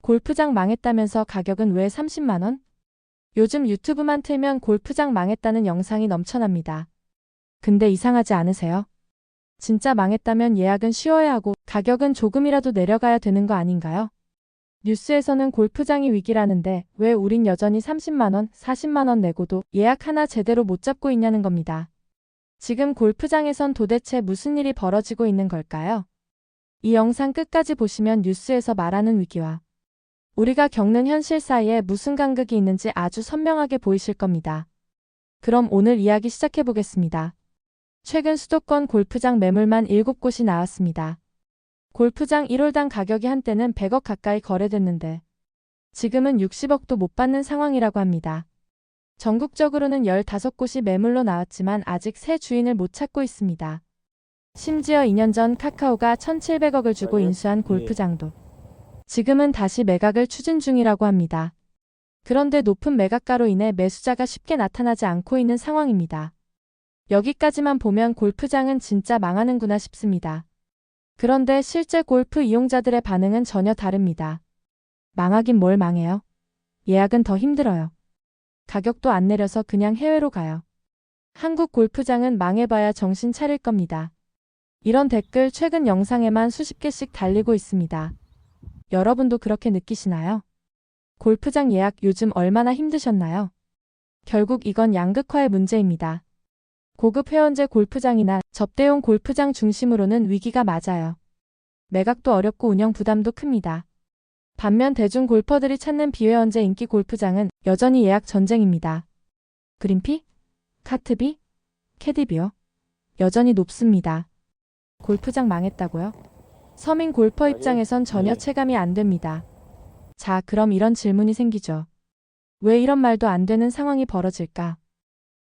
골프장 망했다면서 가격은 왜 30만원? 요즘 유튜브만 틀면 골프장 망했다는 영상이 넘쳐납니다. 근데 이상하지 않으세요? 진짜 망했다면 예약은 쉬워야 하고 가격은 조금이라도 내려가야 되는 거 아닌가요? 뉴스에서는 골프장이 위기라는데 왜 우린 여전히 30만원, 40만원 내고도 예약 하나 제대로 못 잡고 있냐는 겁니다. 지금 골프장에선 도대체 무슨 일이 벌어지고 있는 걸까요? 이 영상 끝까지 보시면 뉴스에서 말하는 위기와 우리가 겪는 현실 사이에 무슨 간극이 있는지 아주 선명하게 보이실 겁니다. 그럼 오늘 이야기 시작해 보겠습니다. 최근 수도권 골프장 매물만 7곳이 나왔습니다. 골프장 1홀당 가격이 한때는 100억 가까이 거래됐는데 지금은 60억도 못 받는 상황이라고 합니다. 전국적으로는 15곳이 매물로 나왔지만 아직 새 주인을 못 찾고 있습니다. 심지어 2년 전 카카오가 1,700억을 주고 인수한 골프장도 지금은 다시 매각을 추진 중이라고 합니다. 그런데 높은 매각가로 인해 매수자가 쉽게 나타나지 않고 있는 상황입니다. 여기까지만 보면 골프장은 진짜 망하는구나 싶습니다. 그런데 실제 골프 이용자들의 반응은 전혀 다릅니다. 망하긴 뭘 망해요? 예약은 더 힘들어요. 가격도 안 내려서 그냥 해외로 가요. 한국 골프장은 망해봐야 정신 차릴 겁니다. 이런 댓글 최근 영상에만 수십 개씩 달리고 있습니다. 여러분도 그렇게 느끼시나요? 골프장 예약 요즘 얼마나 힘드셨나요? 결국 이건 양극화의 문제입니다. 고급 회원제 골프장이나 접대용 골프장 중심으로는 위기가 맞아요. 매각도 어렵고 운영 부담도 큽니다. 반면 대중 골퍼들이 찾는 비회원제 인기 골프장은 여전히 예약 전쟁입니다. 그린피? 카트비? 캐디비요? 여전히 높습니다. 골프장 망했다고요? 서민 골퍼 입장에선 전혀 체감이 안 됩니다. 자, 그럼 이런 질문이 생기죠. 왜 이런 말도 안 되는 상황이 벌어질까?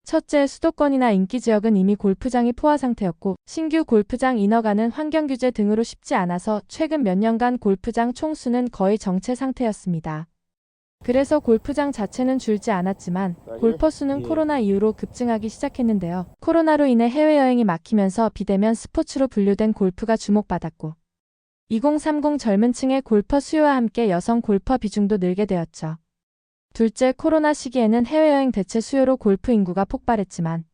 첫째, 수도권이나 인기 지역은 이미 골프장이 포화 상태였고 신규 골프장 인허가는 환경규제 등으로 쉽지 않아서 최근 몇 년간 골프장 총수는 거의 정체 상태였습니다. 그래서 골프장 자체는 줄지 않았지만 골퍼 수는 코로나 이후로 급증하기 시작했는데요. 코로나로 인해 해외여행이 막히면서 비대면 스포츠로 분류된 골프가 주목받았고 2030 젊은 층의 골퍼 수요와 함께 여성 골퍼 비중도 늘게 되었죠. 둘째, 코로나 시기에는 해외여행 대체 수요로 골프 인구가 폭발했지만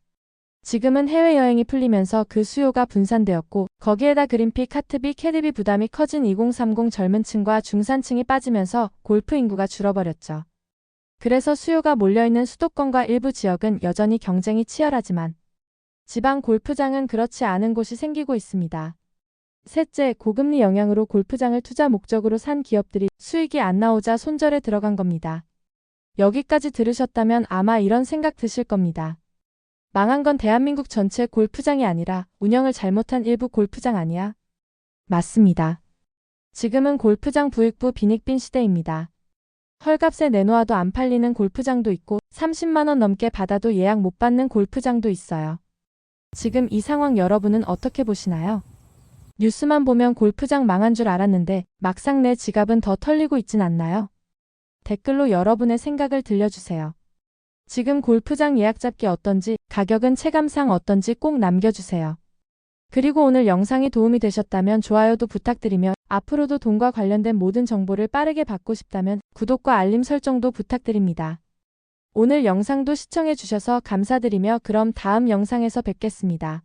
지금은 해외여행이 풀리면서 그 수요가 분산되었고 거기에다 그린피, 카트비, 캐디비 부담이 커진 2030 젊은 층과 중산층이 빠지면서 골프 인구가 줄어버렸죠. 그래서 수요가 몰려있는 수도권과 일부 지역은 여전히 경쟁이 치열하지만 지방 골프장은 그렇지 않은 곳이 생기고 있습니다. 셋째, 고금리 영향으로 골프장을 투자 목적으로 산 기업들이 수익이 안 나오자 손절에 들어간 겁니다. 여기까지 들으셨다면 아마 이런 생각 드실 겁니다. 망한 건 대한민국 전체 골프장이 아니라 운영을 잘못한 일부 골프장 아니야? 맞습니다. 지금은 골프장 부익부 빈익빈 시대입니다. 헐값에 내놓아도 안 팔리는 골프장도 있고 30만원 넘게 받아도 예약 못 받는 골프장도 있어요. 지금 이 상황 여러분은 어떻게 보시나요? 뉴스만 보면 골프장 망한 줄 알았는데 막상 내 지갑은 더 털리고 있진 않나요? 댓글로 여러분의 생각을 들려주세요. 지금 골프장 예약 잡기 어떤지, 가격은 체감상 어떤지 꼭 남겨주세요. 그리고 오늘 영상이 도움이 되셨다면 좋아요도 부탁드리며 앞으로도 돈과 관련된 모든 정보를 빠르게 받고 싶다면 구독과 알림 설정도 부탁드립니다. 오늘 영상도 시청해주셔서 감사드리며 그럼 다음 영상에서 뵙겠습니다.